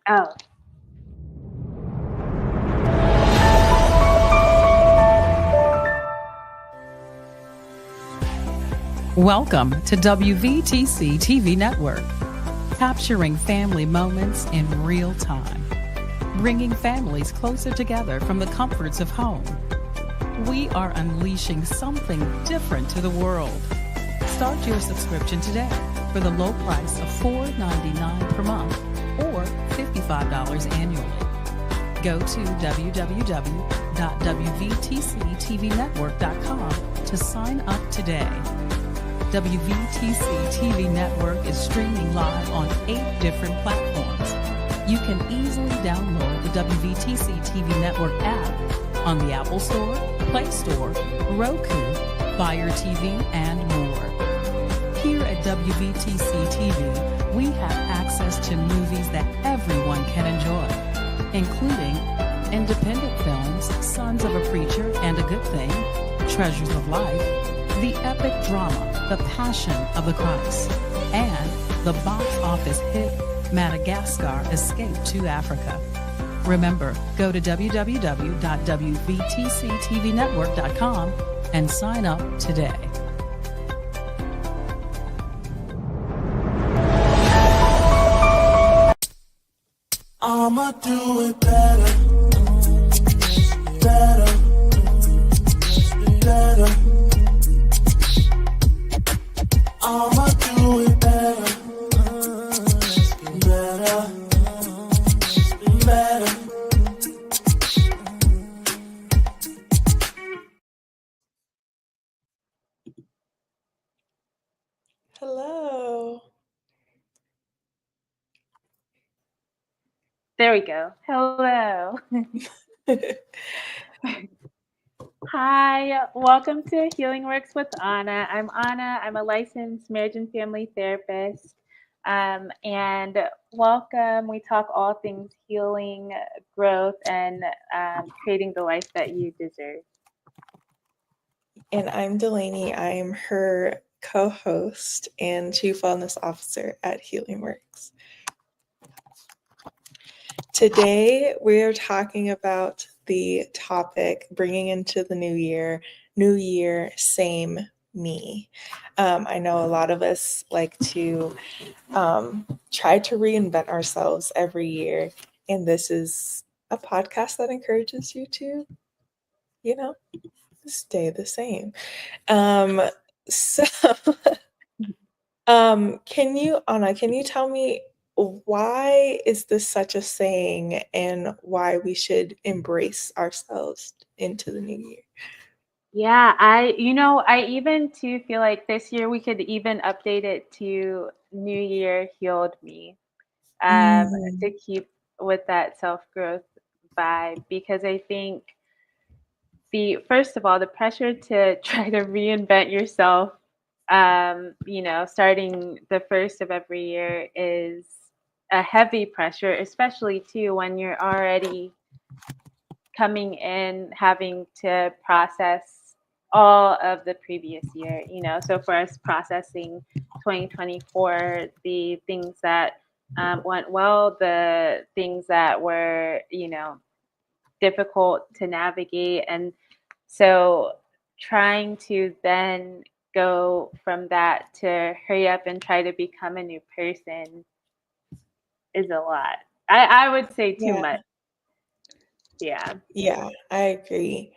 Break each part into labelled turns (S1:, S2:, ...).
S1: Oh,
S2: Welcome to WVTC TV Network, capturing family moments in real time, bringing families closer together from the comforts of home. We are unleashing something different to the world. Start your subscription today for the low price of $4.99 per month or $55 annually. Go to www.wvtctvnetwork.com to sign up today. WVTC TV Network is streaming live on 8 different platforms. You can easily download the WVTC TV Network app on the Apple Store, Play Store, Roku, Fire TV, and more. Here at WVTC TV, we have access to movies that everyone can enjoy, including independent films, Sons of a Preacher and a Good Thing, Treasures of Life, the epic drama, The Passion of the Christ, and the box office hit Madagascar Escape to Africa. Remember, go to www.wvtctvnetwork.com and sign up today.
S3: I'ma do it better, better, better. I'ma do it better, better, better.
S4: Hello.
S1: there we go. Hello. Hi, welcome to Healing Works with Anna. I'm Anna. I'm a licensed marriage and family therapist. And welcome. We talk all things healing, growth, and creating the life that you deserve.
S4: And I'm Delaney. I'm her co-host and chief wellness officer at Healing Works. Today, we are talking about the topic bringing into the new year, same me. I know a lot of us like to try to reinvent ourselves every year. And this is a podcast that encourages you to, stay the same. Can you tell me, why is this such a saying and why we should embrace ourselves into the new year?
S1: Yeah, I even too feel like this year we could even update it to New Year Healed Me, to keep with that self-growth vibe, because I think first of all, the pressure to try to reinvent yourself, starting the first of every year is a heavy pressure, especially too when you're already coming in having to process all of the previous year. So for us, processing 2024, the things that went well, the things that were difficult to navigate, and so trying to then go from that to hurry up and try to become a new person is a lot. I would say too much. Yeah.
S4: Yeah, I agree.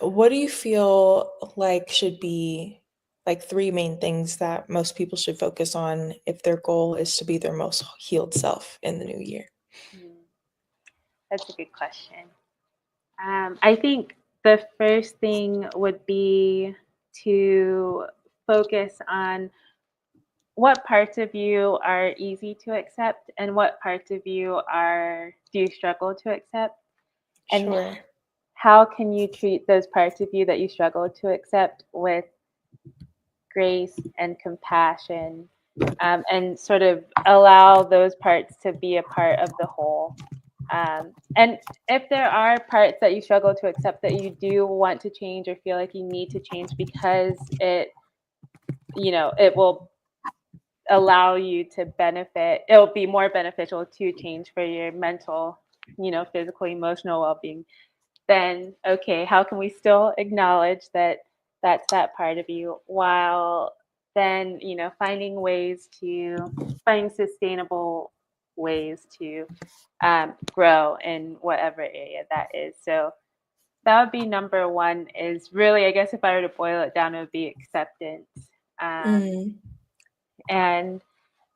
S4: What do you feel like should be like 3 main things that most people should focus on if their goal is to be their most healed self in the new year?
S1: That's a good question. I think the first thing would be to focus on what parts of you are easy to accept and what parts of you do you struggle to accept, and
S4: Sure.
S1: how can you treat those parts of you that you struggle to accept with grace and compassion, and sort of allow those parts to be a part of the whole. And if there are parts that you struggle to accept that you do want to change or feel like you need to change because it will allow you to benefit. It'll be more beneficial to change for your mental, physical, emotional well-being. Then, okay, how can we still acknowledge that that's that part of you, while then, finding sustainable ways to grow in whatever area that is. So that would be number one, is really, I guess if I were to boil it down, it would be acceptance.
S4: Mm,
S1: And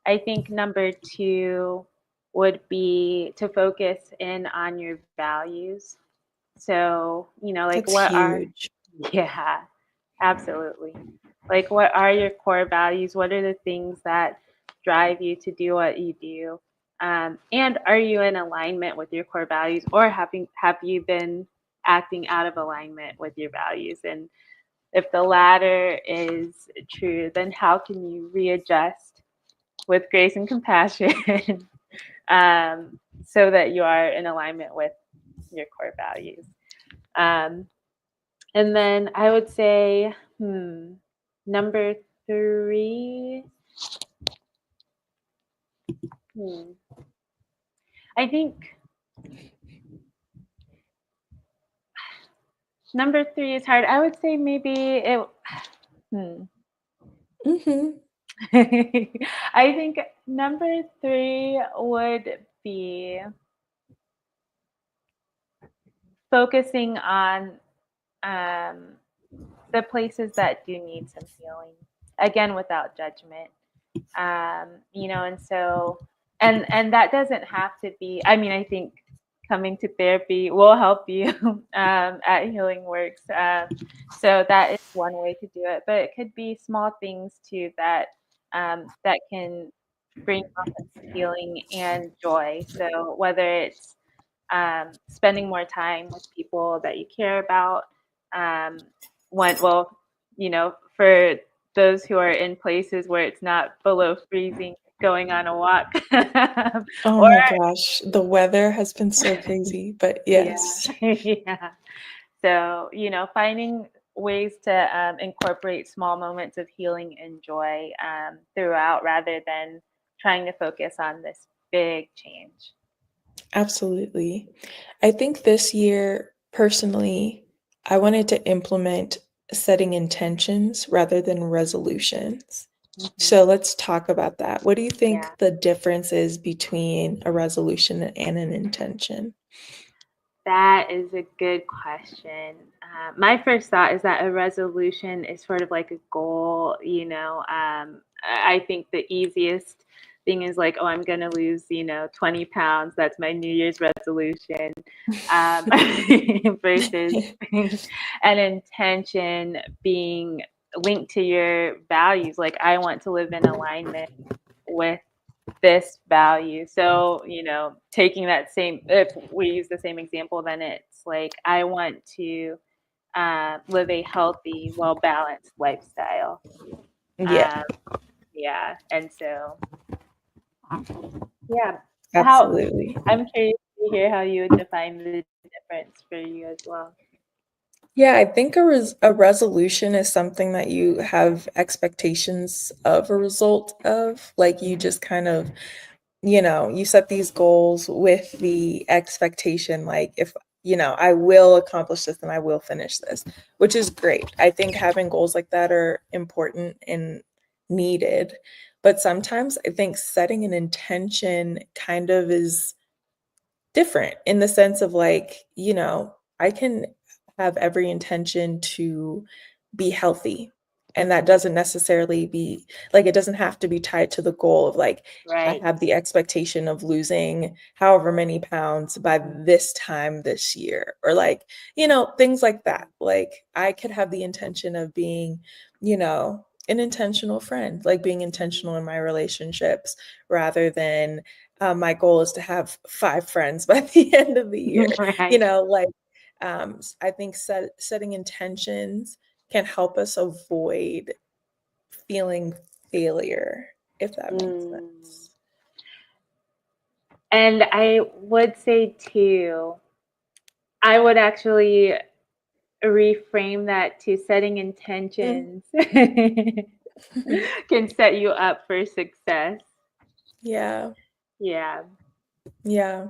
S1: I think number two would be to focus in on your values. So, like
S4: that's
S1: what are,
S4: huge.
S1: yeah, absolutely. Like what are your core values? What are the things that drive you to do what you do? And are you in alignment with your core values, or have you been acting out of alignment with your values? And if the latter is true, then how can you readjust with grace and compassion so that you are in alignment with your core values? And then I would say, number three, I think number three is hard. I would say maybe it,
S4: Hmm.
S1: I think number three would be focusing on the places that do need some healing, again, without judgment. And so, and that doesn't have to be, I mean, I think coming to therapy will help you at Healing Works. So that is one way to do it, but it could be small things too that that can bring on healing and joy. So whether it's spending more time with people that you care about, for those who are in places where it's not below freezing, going on a walk.
S4: Oh
S1: Or
S4: my gosh, the weather has been so crazy, but
S1: yeah,
S4: yes,
S1: yeah. So, finding ways to incorporate small moments of healing and joy throughout, rather than trying to focus on this big change.
S4: absolutely. I think this year, personally, I wanted to implement setting intentions rather than resolutions.
S1: Mhm.
S4: So let's talk about that. What do you think
S1: Yeah.
S4: the difference is between a resolution and an intention?
S1: That is a good question. My first thought is that a resolution is sort of like a goal. I think the easiest thing is like, oh, I'm going to lose, 20 pounds. That's my New Year's resolution. Um, versus an intention being linked to your values. Like, I want to live in alignment with this value. So, taking that same, if we use the same example, then it's like, I want to live a healthy, well balanced lifestyle.
S4: Yeah,
S1: Um, yeah. And so, yeah. How,
S4: absolutely.
S1: I'm curious to hear how you would define the difference for you as well.
S4: Yeah, I think a resolution is something that you have expectations of a result of. Like you just kind of, you set these goals with the expectation, like if, I will accomplish this and I will finish this, which is great. I think having goals like that are important and needed. But sometimes I think setting an intention kind of is different in the sense of like, I can have every intention to be healthy. And that doesn't necessarily be like, it doesn't have to be tied to the goal of like, I
S1: Right.
S4: have the expectation of losing however many pounds by this time this year, or like, things like that. Like, I could have the intention of being, an intentional friend, like being intentional in my relationships rather than my goal is to have 5 friends by the end of the year.
S1: Right.
S4: Like I think setting intentions can help us avoid feeling failure, if that makes
S1: Mm.
S4: sense.
S1: And I would say too, I would actually reframe that to setting
S4: Mm,
S1: intentions can set you up for success.
S4: Yeah.
S1: Yeah.
S4: Yeah.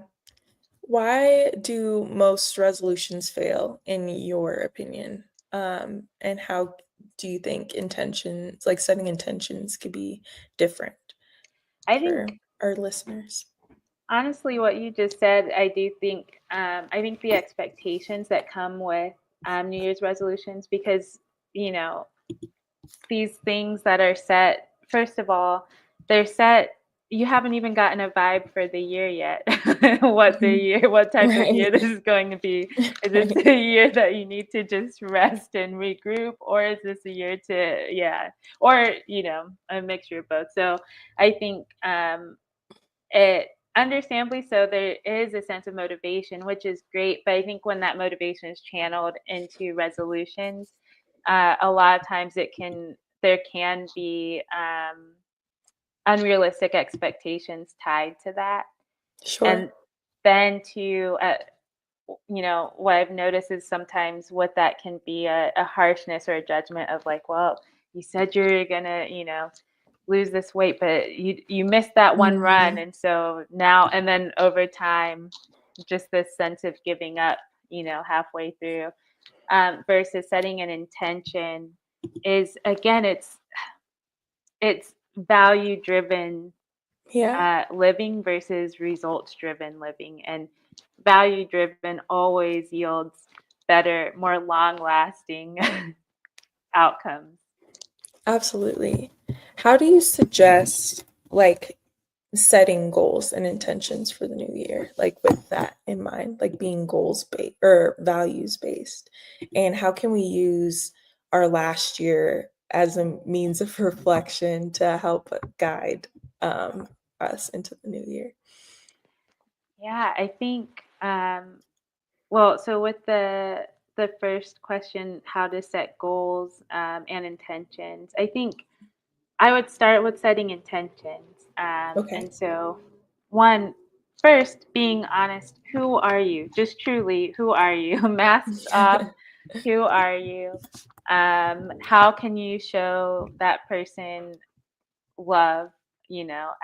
S4: Why do most resolutions fail, in your opinion? And how do you think intentions, like setting intentions, could be different
S1: I
S4: for
S1: think
S4: our listeners?
S1: honestly, what you just said, I do think, I think the expectations that come with New Year's resolutions, because, you know, these things that are set, first of all, they're set, you haven't even gotten a vibe for the year yet.
S4: Mhm.
S1: What type of year
S4: Right.
S1: this is going to be. Is this
S4: Right.
S1: a year that you need to just rest and regroup, or is this a year to, yeah, or, a mixture of both. So I think it understandably so, there is a sense of motivation, which is great. But I think when that motivation is channeled into resolutions, a lot of times there can be unrealistic expectations tied to that.
S4: Sure.
S1: And then what I've noticed is sometimes what that can be a harshness or a judgment of like, well, you said you're gonna, lose this weight, but you missed that one run,
S4: Mhm.
S1: and so now and then over time, just this sense of giving up, halfway through, versus setting an intention is, again, it's value driven
S4: Yeah.
S1: living versus results driven living, and value driven always yields better, more long lasting outcomes.
S4: Absolutely. How do you suggest like setting goals and intentions for the new year, like with that in mind, like being goals based or values based? And how can we use our last year as a means of reflection to help guide us into the new year?
S1: Yeah, I think well, so with the first question, how to set goals and intentions, I think I would start with setting intentions.
S4: Okay.
S1: And so, one, first, being honest. Who are you? Just truly, who are you? Masks off. Who are you? How can you show that person love?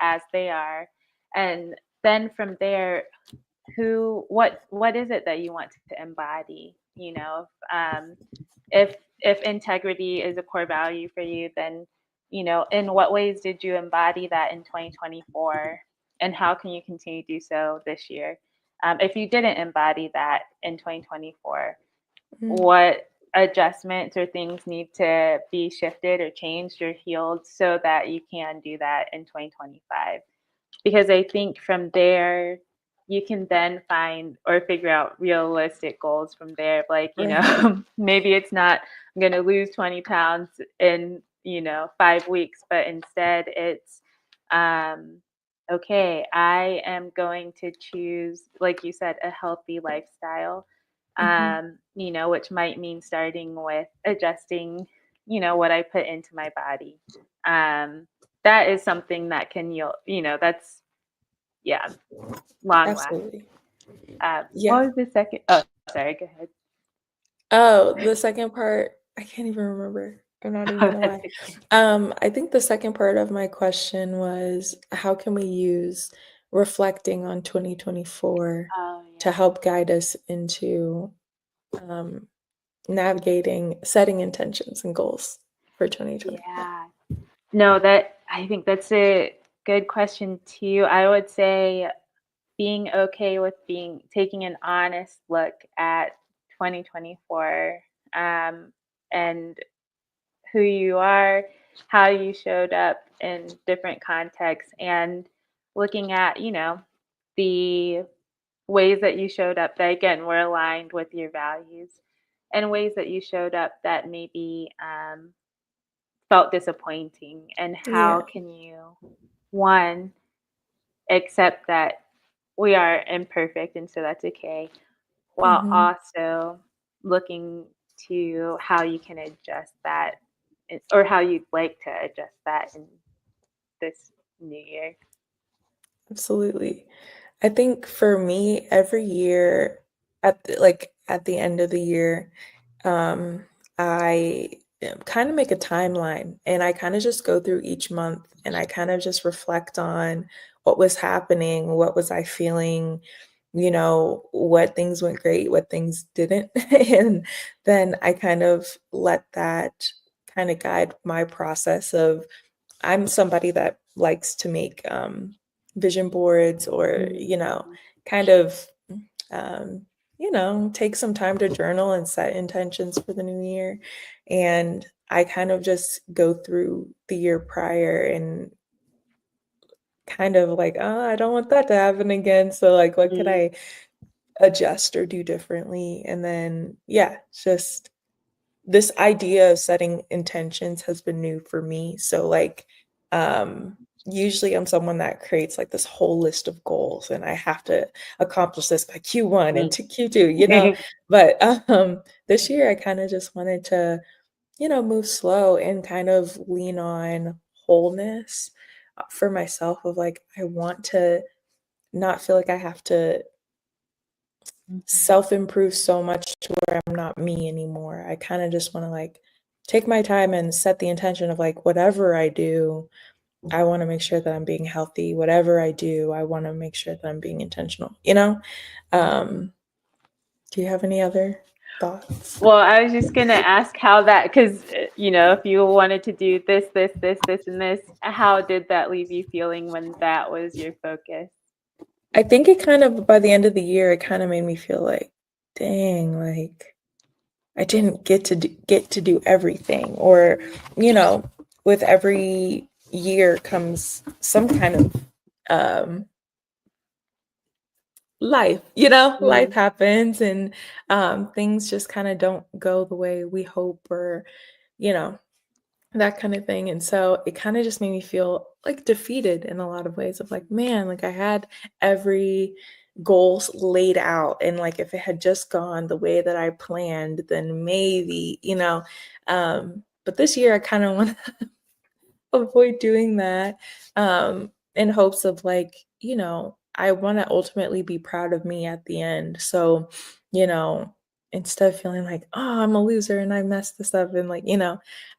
S1: As they are, and then from there, what is it that you want to embody? If integrity is a core value for you, then in what ways did you embody that in 2024, and how can you continue to do so this year? If you didn't embody that in 2024,
S4: Mm,
S1: what adjustments or things need to be shifted or changed or healed so that you can do that in 2025? Because I think from there, you can then find or figure out realistic goals from there. Like,
S4: right.
S1: maybe it's not, I'm going to lose 20 pounds in, 5 weeks, but instead it's, um, okay, I am going to choose, like you said, a healthy lifestyle,
S4: Hmm.
S1: which might mean starting with adjusting, what I put into my body. Um, that is something that can yield, that's, yeah, long lasting.
S4: Absolutely.
S1: What
S4: Yeah.
S1: was the second? Oh, sorry, go ahead.
S4: Oh, the second part, I can't even remember. I'm not even
S1: Oh,
S4: gonna
S1: that's
S4: lie.
S1: okay.
S4: I think the second part of my question was how can we use reflecting on 2024
S1: Oh,
S4: to
S1: yeah.
S4: help guide us into um, navigating, setting intentions and goals for 2025?
S1: Yeah. No, I think that's a good question too. I would say being okay with taking an honest look at 2024, and who you are, how you showed up in different contexts, and looking at, the ways that you showed up that again were aligned with your values, and ways that you showed up that maybe felt disappointing, and how
S4: Yeah.
S1: can you, one, accept that we are imperfect and so that's okay, while
S4: Hmm.
S1: also looking to how you can adjust that, or how you'd like to adjust that in this new year.
S4: Absolutely. I think for me, every year at the end of the year, um, I kind of make a timeline, and I kind of just go through each month and I kind of just reflect on what was happening, what was I feeling, what things went great, what things didn't. And then I kind of let that kind of guide my process of I'm somebody that likes to make vision boards or, kind of take some time to journal and set intentions for the new year. And I kind of just go through the year prior and kind of like, oh, I don't want that to happen again. So, like, what could I adjust or do differently? And then, yeah, just this idea of setting intentions has been new for me. So, like, usually I'm someone that creates like this whole list of goals and I have to accomplish this by Q1 and to Q2, but this year I kind of just wanted to, move slow and kind of lean on wholeness for myself of like I want to not feel like I have to self-improve so much to where I'm not me anymore. I kind of just want to like take my time and set the intention of like whatever I do, I want to make sure that I'm being healthy. Whatever I do, I want to make sure that I'm being intentional. Do you have any other thoughts?
S1: Well, I was just gonna ask how that, because if you wanted to do this, and this, how did that leave you feeling when that was your focus?
S4: I think it kind of, by the end of the year, it kind of made me feel like, dang, like I didn't get to do everything, or with every year comes some kind of life, life happens and things just kind of don't go the way we hope, or you know that kind of thing. And so it kind of just made me feel like defeated in a lot of ways of like, man, like I had every goals laid out, and like if it had just gone the way that I planned, then maybe, but this year I kind of want to avoid doing that, in hopes of like, I want to ultimately be proud of me at the end. So, you know, instead of feeling like, oh, I'm a loser and I messed this up, and like,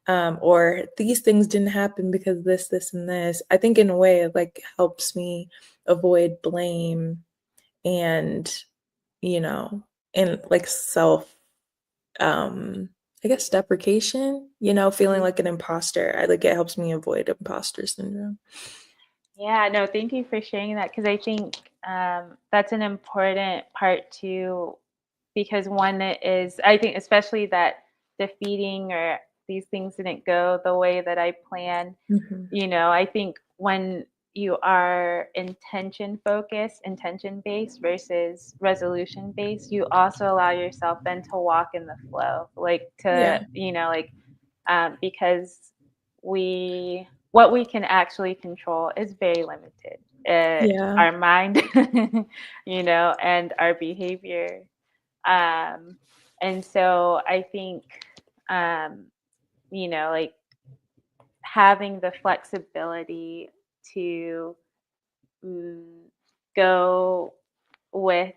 S4: or these things didn't happen because this, and this, I think in a way it like helps me avoid blame and, you know, and like self, I guess deprecation, feeling like an imposter. I like it helps me avoid imposter syndrome.
S1: Yeah, no, thank you for sharing that, because I think that's an important part too, because one is, I think, especially that defeating or these things didn't go the way that I planned.
S4: Mhm.
S1: I think when you are intention focused, intention based versus resolution based, you also allow yourself then to walk in the flow, like to,
S4: Yeah.
S1: because what we can actually control is very limited.
S4: Yeah.
S1: Our mind, and our behavior. Um, and so I think, like having the flexibility to mm, go with,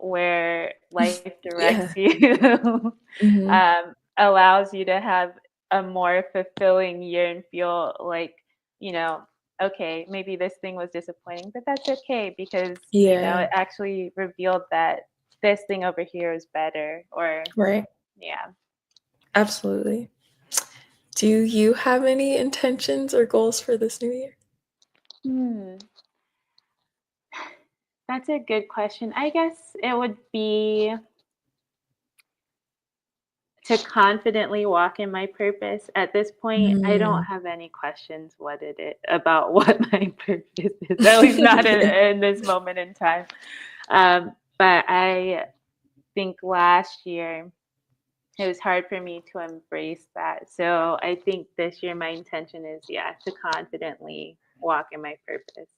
S1: where life directs
S4: Yeah.
S1: you,
S4: Mhm.
S1: allows you to have a more fulfilling year and feel like, you know, okay, maybe this thing was disappointing, but that's okay because,
S4: Yeah.
S1: it actually revealed that this thing over here is better, or,
S4: Right.
S1: yeah.
S4: Absolutely. Do you have any intentions or goals for this new year?
S1: Hmm. That's a good question. I guess it would be to confidently walk in my purpose. At this point, I don't
S4: Mm.
S1: have any questions about what my purpose is, at least not in this moment in time. But I think last year it was hard for me to embrace that. So I think this year my intention is, yeah, to confidently walk in my purpose.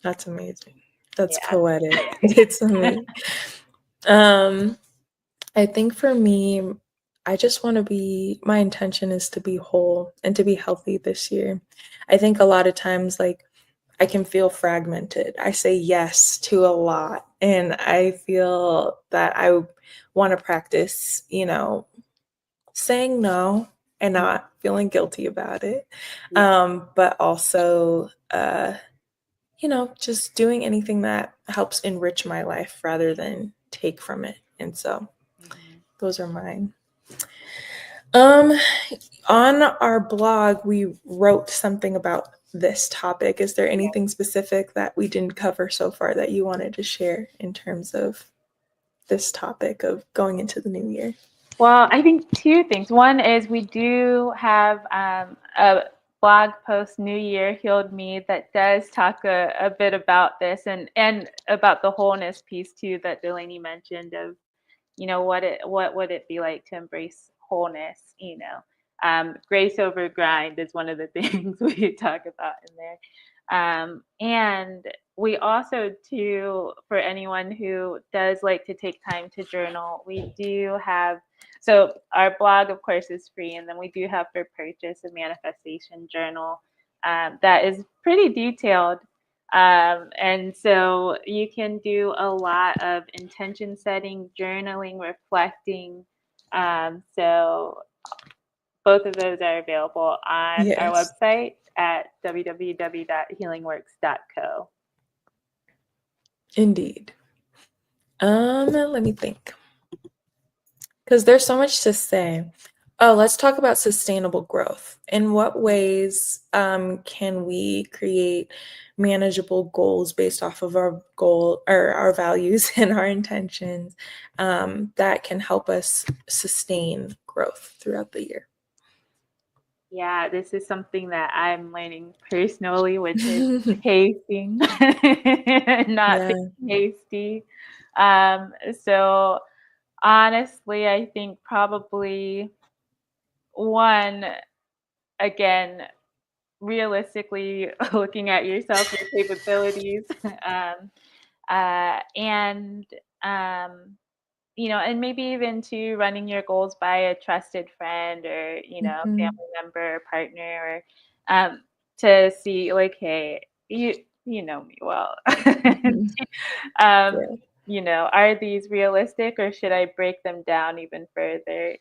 S4: That's amazing. That's
S1: Yeah.
S4: poetic. It's amazing. Um, I think for me, I just want to my intention is to be whole and to be healthy this year. I think a lot of times, like, I can feel fragmented. I say yes to a lot, and I feel that I want to practice, saying no and not feeling guilty about it.
S1: Yeah.
S4: But also, just doing anything that helps enrich my life rather than take from it. And so those are mine. On our blog, we wrote something about this topic. Is there anything specific that we didn't cover so far that you wanted to share in terms of this topic of going into the new year?
S1: Well, I think two things. One is we do have a blog post, New Year Healed Me, that does talk a bit about this and about the wholeness piece too that Delaney mentioned of, what would it be like to embrace wholeness, grace over grind is one of the things we talk about in there. And we also, too, for anyone who does like to take time to journal, we do have, so our blog, of course, is free, and then we do have for purchase a manifestation journal that is pretty detailed. And so you can do a lot of intention setting, journaling, reflecting. So both of those are available on our
S4: Yes.
S1: website at www.healingworks.co.
S4: Indeed. Let me think. Because there's so much to say. Oh, let's talk about sustainable growth. In what ways can we create manageable goals based off of our goal or our values and our intentions that can help us sustain growth throughout the year?
S1: Yeah, this is something that I'm learning personally, which is pacing, not
S4: Yeah.
S1: being hasty. So honestly, I think probably one, again, realistically looking at yourself, your capabilities, and and maybe even to running your goals by a trusted friend or
S4: Mhm.
S1: family member or partner, or to see like, hey, you know me well.
S4: Mhm.
S1: um,
S4: Yeah.
S1: are these realistic, or should I break them down even further?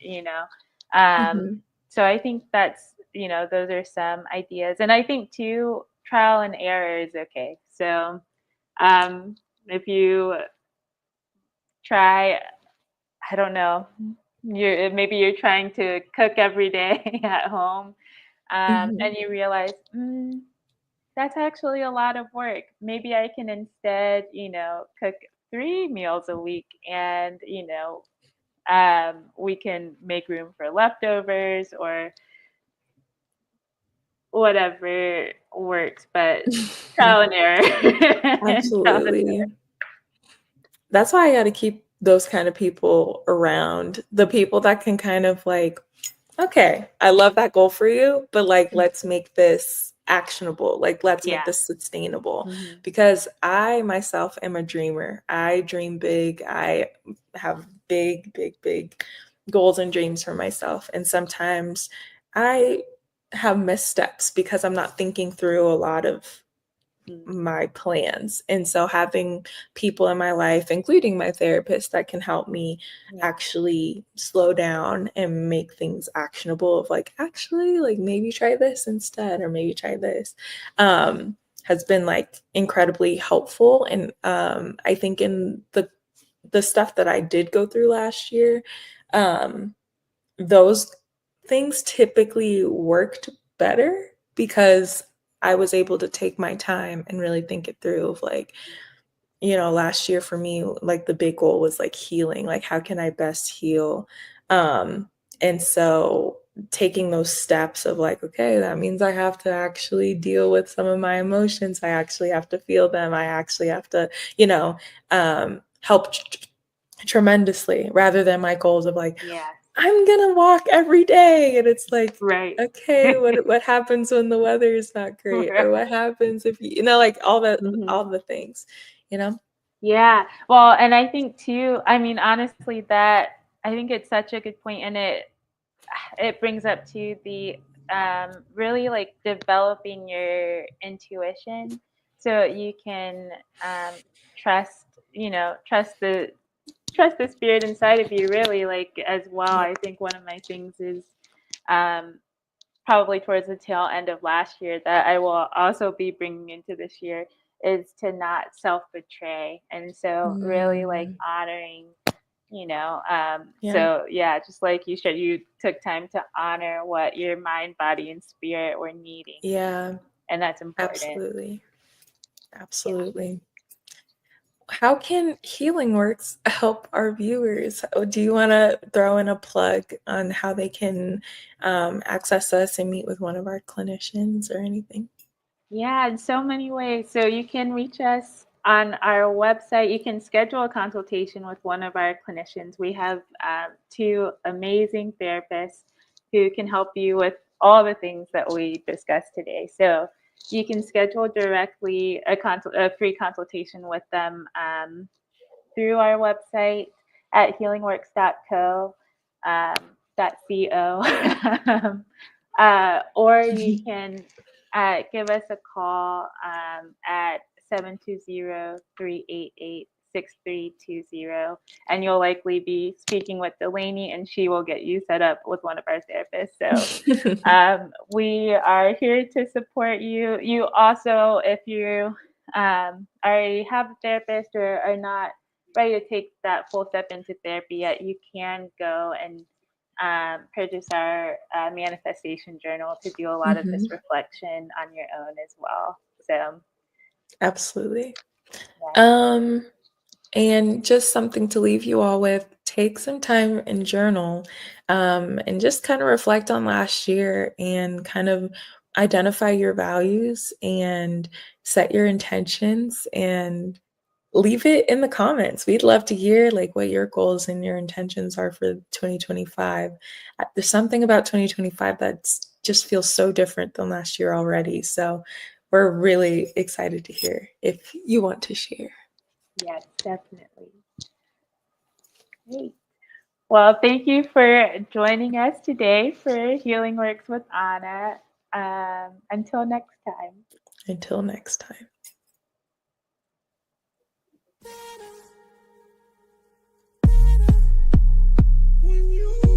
S1: Um,
S4: Mhm.
S1: so I think that's, those are some ideas. And I think too, trial and error is okay. So if you try, I don't know, maybe you're trying to cook every day at home,
S4: Mhm.
S1: and you realize, that's actually a lot of work. Maybe I can instead, cook 3 meals a week, and we can make room for leftovers or whatever works, but trial and error. Trial and
S4: Absolutely. That's why I got to keep those kind of people around. The people that can kind of like, okay, I love that goal for you, but like,
S1: error.
S4: let's make this actionable. Like, let's make
S1: Yeah.
S4: this sustainable.
S1: Mhm.
S4: Because I myself am a dreamer. I dream big. I have big, big, big goals and dreams for myself. And sometimes I have missteps because I'm not thinking through a lot of
S1: Mm.
S4: my plans. And so having people in my life, including my therapist, that can help me
S1: Yeah.
S4: actually slow down and make things actionable of like, actually, like maybe try this instead, or maybe try this, has been like incredibly helpful. And I think in the stuff that I did go through last year, those things typically worked better because I was able to take my time and really think it through of like, last year for me, like the big goal was like healing, like how can I best heal? And so taking those steps of like, okay, that means I have to actually deal with some of my emotions. I actually have to feel them. I actually have to, help tremendously rather than my goals of like,
S1: Yes.
S4: I'm gonna walk every day. And it's like,
S1: Right.
S4: okay, what happens when the weather is not great? Or what
S1: Right.
S4: happens if like all
S1: Mhm.
S4: the things, you know?
S1: Yeah. Well, and I think too, I mean, honestly, that I think it's such a good point, and it brings up to the really like developing your intuition so you can trust, trust the spirit inside of you, really, like, as well. I think one of my things is probably towards the tail end of last year that I will also be bringing into this year is to not self-betray. And so really like
S4: Mm,
S1: honoring,
S4: yeah,
S1: so yeah, just like you said, you took time to honor what your mind, body, and spirit were needing.
S4: yeah,
S1: And that's important.
S4: absolutely.
S1: Yeah.
S4: Absolutely. How can Healing Works help our viewers? Do you want to throw in a plug on how they can access us and meet with one of our clinicians or anything?
S1: Yeah, in so many ways. So you can reach us on our website. You can schedule a consultation with one of our clinicians. We have two amazing therapists who can help you with all the things that we discussed today. So you can schedule directly a free consultation with them through our website at healingworks.co. .co. Or you can give us a call at 720-388-6320, and you'll likely be speaking with Delaney, and she will get you set up with one of our therapists. So we are here to support you. You also, if you already have a therapist or are not ready to take that full step into therapy yet, you can go and purchase our manifestation journal to do a lot of this reflection on your own as well. So,
S4: Absolutely.
S1: yeah.
S4: And just something to leave you all with, take some time and journal, and just kind of reflect on last year and kind of identify your values and set your intentions and leave it in the comments. We'd love to hear like what your goals and your intentions are for 2025. There's something about 2025 that's just feels so different than last year already. So we're really excited to hear if you want to share.
S1: Yes, definitely. Great. Well, thank you for joining us today for Healing Works with Anna. Until next time.
S4: Until next time.
S3: When you